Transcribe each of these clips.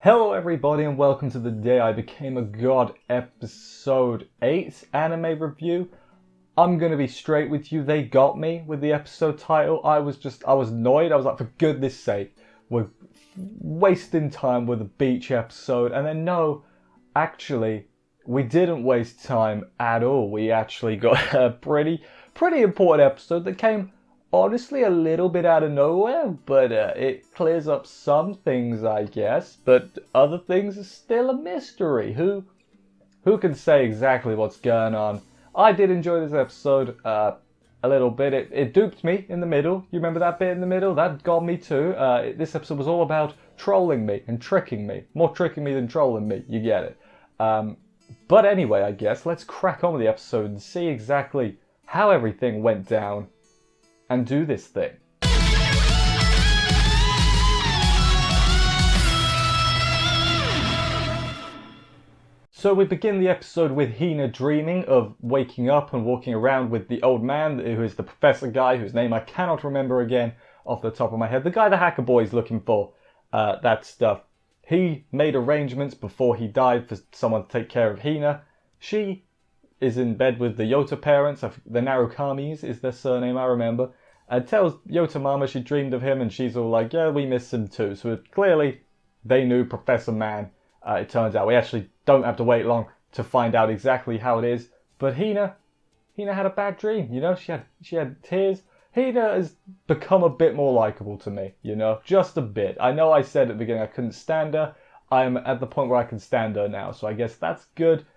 Hello everybody and welcome to The Day I Became a God episode 8 anime review. I'm gonna be straight with you, they got me with the episode title. I was annoyed. I was like, for goodness sake, we're wasting time with a beach episode. And then no, actually, we didn't waste time at all. We actually got a pretty important episode that came honestly a little bit out of nowhere, but it clears up some things, I guess, but other things are still a mystery. Who can say exactly what's going on? I did enjoy this episode a little bit. It duped me in the middle. You remember that bit in the middle? That got me too. This episode was all about trolling me and tricking me. More tricking me than trolling me, you get it. But anyway, I guess, let's crack on with the episode and see exactly how everything went down and do this thing. So we begin the episode with Hina dreaming of waking up and walking around with the old man, who is the professor guy, whose name I cannot remember again off the top of my head. The guy the hacker boy is looking for, that stuff. He made arrangements before he died for someone to take care of Hina. She is in bed with the Yota parents, the Narukamis is their surname, I remember. And tells Yota Mama she dreamed of him, and she's all like, yeah, we miss him too. So clearly they knew Professor Man, it turns out. We actually don't have to wait long to find out exactly how it is. But Hina had a bad dream, you know, she had tears. Hina has become a bit more likable to me, you know, just a bit. I know I said at the beginning I couldn't stand her. I'm at the point where I can stand her now, so I guess that's good.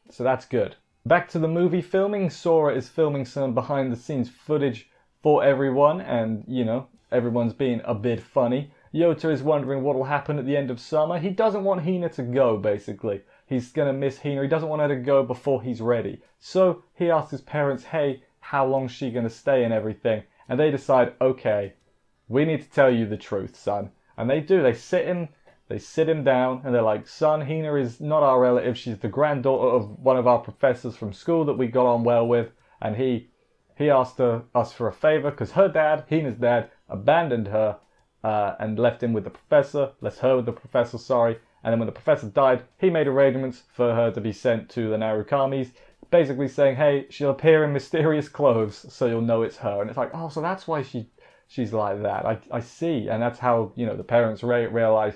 So that's good. Back to the movie filming. Sora is filming some behind the scenes footage for everyone, and you know, everyone's being a bit funny. Yota is wondering what will happen at the end of summer. He doesn't want Hina to go, basically. He's gonna miss Hina. He doesn't want her to go before he's ready. So he asks his parents, hey, how long's she gonna stay and everything? And they decide, okay, we need to tell you the truth, son. And they do. They sit him down and they're like, son, Hina is not our relative. She's the granddaughter of one of our professors from school that we got on well with. And he asked us for a favor because her dad, Hina's dad, abandoned her and left him with the professor. Left her with the professor, sorry. And then when the professor died, he made arrangements for her to be sent to the Narukamis, basically saying, hey, she'll appear in mysterious clothes so you'll know it's her. And it's like, oh, so that's why she's like that. I see. And that's how, you know, the parents realize,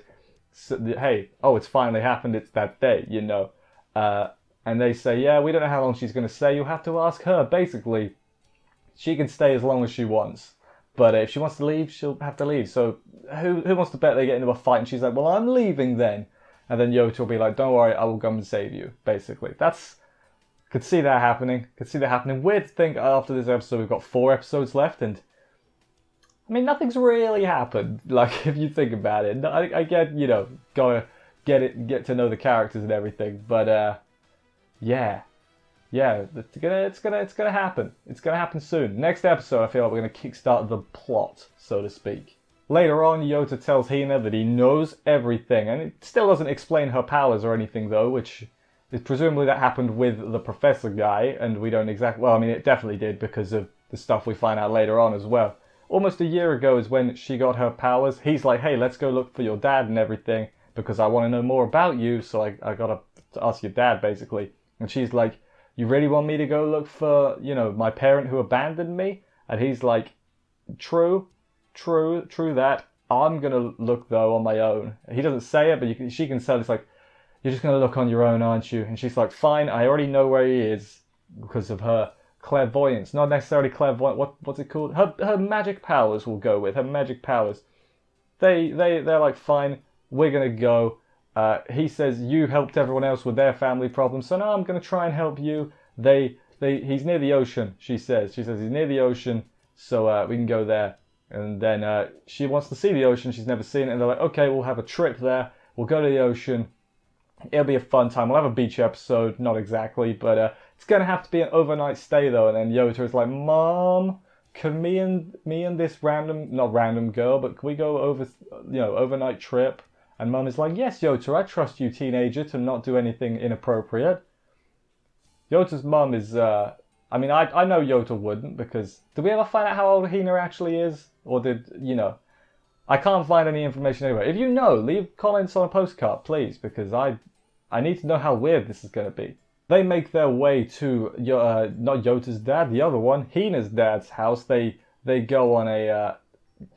hey, oh, it's finally happened, it's that day, you know. And they say, yeah, we don't know how long she's going to stay, you'll have to ask her. Basically, she can stay as long as she wants, but if she wants to leave, she'll have to leave. So who wants to bet they get into a fight? And she's like, well, I'm leaving then. And then Yota will be like, don't worry, I will come and save you, basically. Could see that happening. Weird to think after this episode we've got 4 episodes left, and I mean, nothing's really happened, like, if you think about it. I get, you know, gotta get to know the characters and everything, but, yeah, it's gonna happen. It's gonna happen soon. Next episode, I feel like we're gonna kickstart the plot, so to speak. Later on, Yota tells Hina that he knows everything, and it still doesn't explain her powers or anything, though, which is presumably that happened with the professor guy, and we don't exactly, well, I mean, it definitely did because of the stuff we find out later on as well. Almost a year ago is when she got her powers. He's like, hey, let's go look for your dad and everything because I want to know more about you, so I gotta ask your dad, basically. And she's like, you really want me to go look for, you know, my parent who abandoned me? And he's like, true that. I'm gonna look, though, on my own. He doesn't say it, but she can tell. It's like, you're just gonna look on your own, aren't you? And she's like, fine, I already know where he is because of her clairvoyance, not necessarily clairvoyant. What's it called? Her magic powers will go with her magic powers. They're like, fine, we're gonna go. He says you helped everyone else with their family problems, so now I'm gonna try and help you. He's near the ocean. She says he's near the ocean, so we can go there. And then she wants to see the ocean. She's never seen it, and they're like, okay, we'll have a trip there. We'll go to the ocean. It'll be a fun time. We'll have a beach episode, not exactly, but it's gonna have to be an overnight stay though. And then Yota is like, Mom, can me and this not random girl, but can we go over, you know, overnight trip? And Mum is like, yes, Yota, I trust you, teenager, to not do anything inappropriate. Yota's mum is, I mean, I know Yota wouldn't, because did we ever find out how old Hina actually is? Or did, you know, I can't find any information anywhere. If you know, leave comments on a postcard, please, because I need to know how weird this is going to be. They make their way to not Yota's dad, the other one, Hina's dad's house. They go on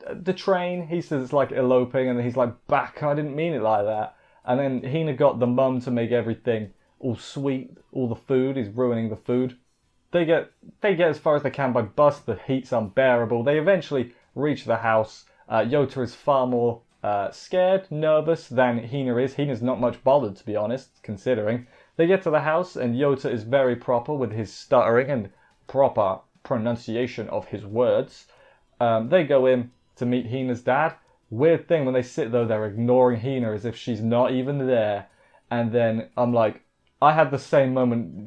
the train. He says it's like eloping, and he's like, "Back, I didn't mean it like that." And then Hina got the mum to make everything all sweet. All the food is ruining the food. They get as far as they can by bus. The heat's unbearable. They eventually reach the house. Yota is far more scared, nervous than Hina is. Hina's not much bothered, to be honest, considering. They get to the house, and Yota is very proper with his stuttering and proper pronunciation of his words. They go in to meet Hina's dad. Weird thing, when they sit though, they're ignoring Hina as if she's not even there. And then I'm like, I had the same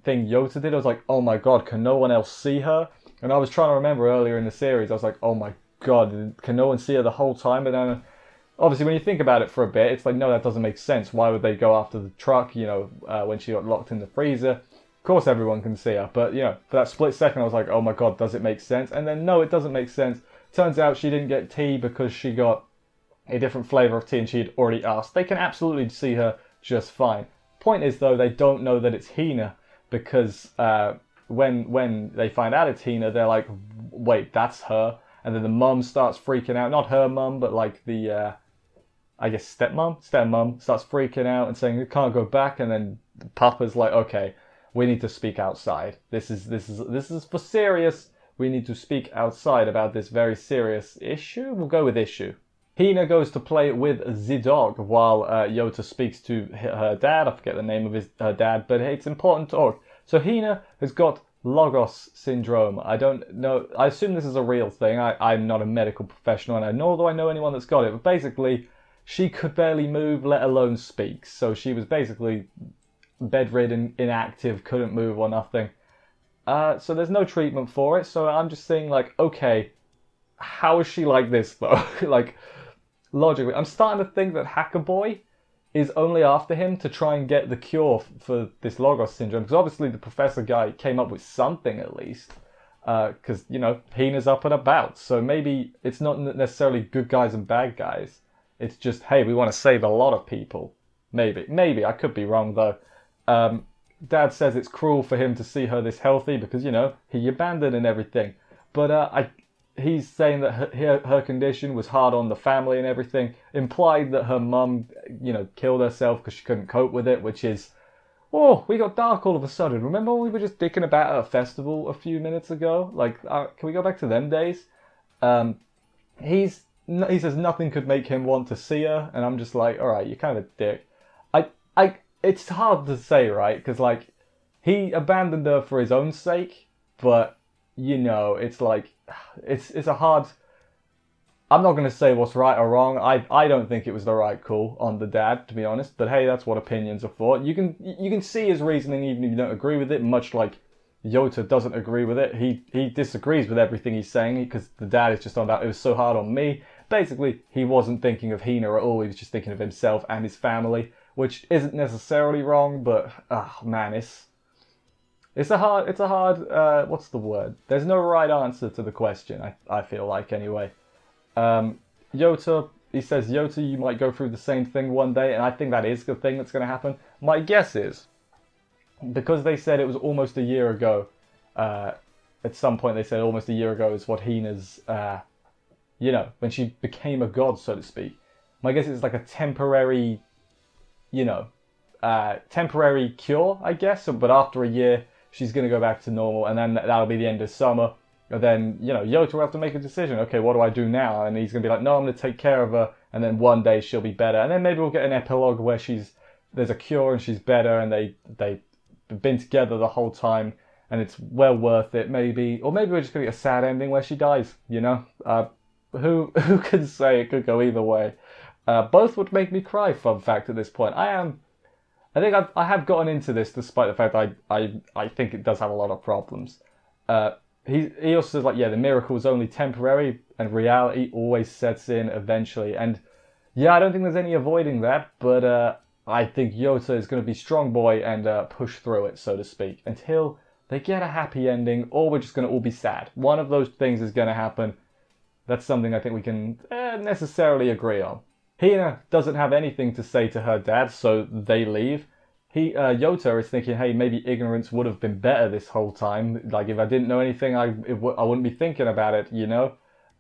thing Yota did. I was like, oh my god, can no one else see her? And I was trying to remember earlier in the series, I was like, oh my god, can no one see her the whole time? And then obviously when you think about it for a bit, it's like, no, that doesn't make sense. Why would they go after the truck, when she got locked in the freezer? Of course everyone can see her, but for that split second I was like, oh my god, does it make sense? And then no, it doesn't make sense. Turns out she didn't get tea because she got a different flavour of tea and she had already asked. They can absolutely see her just fine. Point is though, they don't know that it's Hina, because when they find out it's Hina, they're like, wait, that's her. And then the mum starts freaking out. Not her mum, but like the I guess stepmom starts freaking out and saying, you can't go back. And then Papa's like, okay, we need to speak outside. This is for serious. We need to speak outside about this very serious issue. We'll go with issue. Hina goes to play with the dog while Yota speaks to her dad. I forget the name of her dad, but it's important talk. So Hina has got Logos syndrome. I don't know. I assume this is a real thing. I'm not a medical professional, and nor do I know anyone that's got it. But basically, she could barely move, let alone speak. So she was basically bedridden, inactive, couldn't move or nothing. So there's no treatment for it. So I'm just saying, like, okay, how is she like this though? Like, logically, I'm starting to think that Hacker Boy is only after him to try and get the cure for this Logos syndrome. Because obviously the professor guy came up with something at least. Because, Hina's up and about. So maybe it's not necessarily good guys and bad guys. It's just, hey, we want to save a lot of people. Maybe. I could be wrong though. Dad says it's cruel for him to see her this healthy because, he abandoned and everything. But he's saying that her condition was hard on the family and everything. Implied that her mum, killed herself because she couldn't cope with it, which is... Oh, we got dark all of a sudden. Remember when we were just dicking about at a festival a few minutes ago? Like, can we go back to them days? He says nothing could make him want to see her, and I'm just like, all right, you're kind of a dick. It's hard to say, right? Because, like, he abandoned her for his own sake, but, it's like, it's a hard... I'm not going to say what's right or wrong. I don't think it was the right call on the dad, to be honest. But hey, that's what opinions are for. You can see his reasoning even if you don't agree with it, much like Yota doesn't agree with it. He disagrees with everything he's saying because the dad is just on that, it was so hard on me. Basically, he wasn't thinking of Hina at all. He was just thinking of himself and his family, which isn't necessarily wrong, but, man, it's a hard, what's the word? There's no right answer to the question, I feel like, anyway. Yota, he says, Yota, you might go through the same thing one day, and I think that is the thing that's going to happen. My guess is, because they said it was almost a year ago, at some point they said almost a year ago is what Hina's, when she became a god, so to speak. My guess is like a temporary, temporary cure, I guess, but after a year, she's going to go back to normal, and then that'll be the end of summer. And then, Yota will have to make a decision. Okay, what do I do now? And he's going to be like, no, I'm going to take care of her. And then one day she'll be better. And then maybe we'll get an epilogue where there's a cure and she's better and they've been together the whole time. And it's well worth it, maybe. Or maybe we're just going to get a sad ending where she dies, Who can say? It could go either way. Both would make me cry, fun fact, at this point. I think I have gotten into this despite the fact I think it does have a lot of problems. He also says, like, yeah, the miracle is only temporary and reality always sets in eventually. And yeah, I don't think there's any avoiding that, but I think Yota is going to be strong boy and push through it, so to speak, until they get a happy ending, or we're just going to all be sad. One of those things is going to happen. That's something I think we can necessarily agree on. Hina doesn't have anything to say to her dad, so they leave. Yota is thinking, hey, maybe ignorance would have been better this whole time. Like, if I didn't know anything, I wouldn't be thinking about it, you know?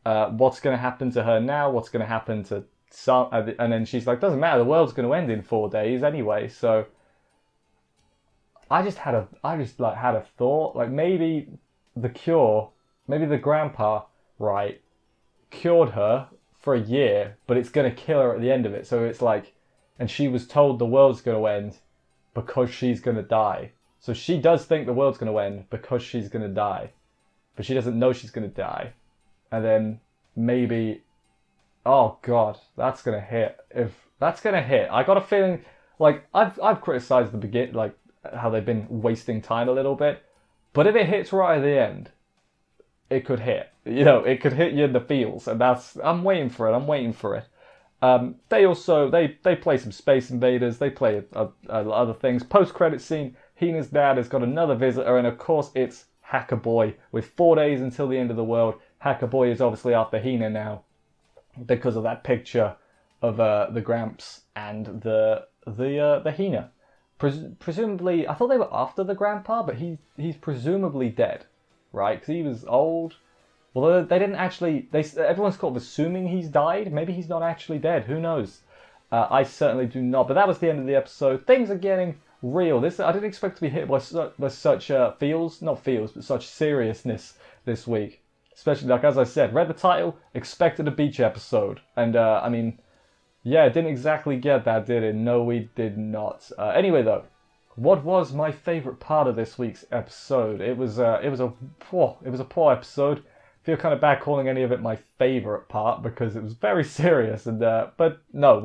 What's going to happen to her now? What's going to happen to some? And then she's like, doesn't matter, the world's going to end in 4 days anyway, so... I just had a thought, like, maybe the grandpa, right, cured her for a year, but it's going to kill her at the end of it. So it's like, and she was told the world's going to end because she's going to die. So she does think the world's going to end because she's going to die, but she doesn't know she's going to die. And then maybe, oh God, that's going to hit. If that's going to hit, I got a feeling, like, I've criticized how they've been wasting time a little bit, but if it hits right at the end, it could hit. You know, it could hit you in the feels, and I'm waiting for it. They play some Space Invaders, they play other things. Post-credit scene, Hina's dad has got another visitor, and of course it's Hacker Boy. With 4 days until the end of the world, Hacker Boy is obviously after Hina now, because of that picture of the Gramps and the Hina. Presumably, I thought they were after the grandpa, but he's presumably dead, right? Because he was old. Although they didn't actually, everyone's kind of assuming he's died. Maybe he's not actually dead. Who knows? I certainly do not. But that was the end of the episode. Things are getting real. I didn't expect to be hit by such such seriousness this week. Especially, like, as I said, read the title, expected a beach episode, and I mean. Yeah, didn't exactly get that, did it? No, we did not. Anyway, though, what was my favourite part of this week's episode? It was a poor episode. I feel kind of bad calling any of it my favourite part because it was very serious. And but no,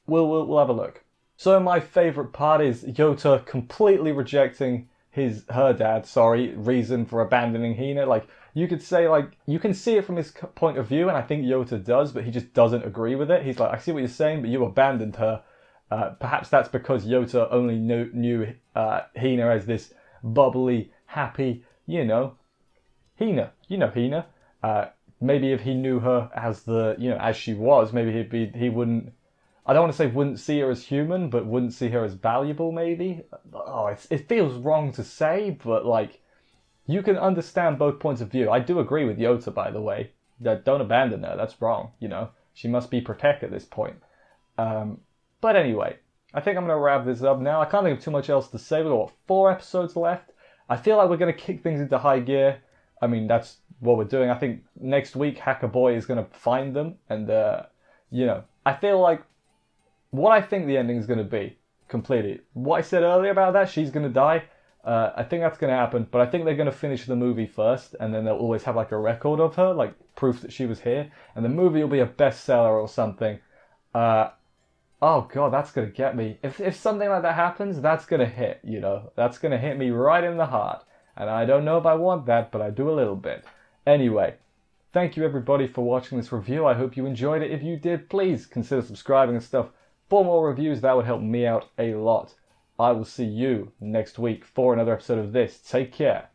we'll have a look. So my favourite part is Yota completely rejecting her dad's reason for abandoning Hina. Like, you could say, like, you can see it from his point of view, and I think Yota does, but he just doesn't agree with it. He's like, I see what you're saying, but you abandoned her. Perhaps that's because Yota only knew Hina as this bubbly, happy, Hina. Maybe if he knew her as as she was, maybe he wouldn't. I don't want to say wouldn't see her as human, but wouldn't see her as valuable. Maybe. Oh, it feels wrong to say, but like. You can understand both points of view. I do agree with Yota, by the way. That don't abandon her. That's wrong. She must be protected at this point. But anyway, I think I'm going to wrap this up now. I can't think of too much else to say. We've got 4 episodes left. I feel like we're going to kick things into high gear. I mean, that's what we're doing. I think next week, Hacker Boy is going to find them. And, I feel like what I think the ending is going to be, completely. What I said earlier about that, she's going to die. I think that's going to happen, but I think they're going to finish the movie first, and then they'll always have like a record of her, like proof that she was here, and the movie will be a bestseller or something. Oh God, that's going to get me. If something like that happens, that's going to hit, That's going to hit me right in the heart. And I don't know if I want that, but I do a little bit. Anyway, thank you everybody for watching this review. I hope you enjoyed it. If you did, please consider subscribing and stuff for more reviews. That would help me out a lot. I will see you next week for another episode of this. Take care,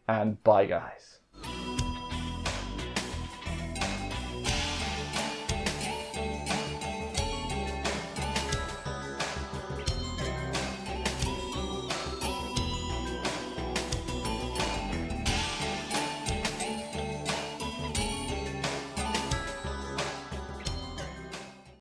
and bye, guys.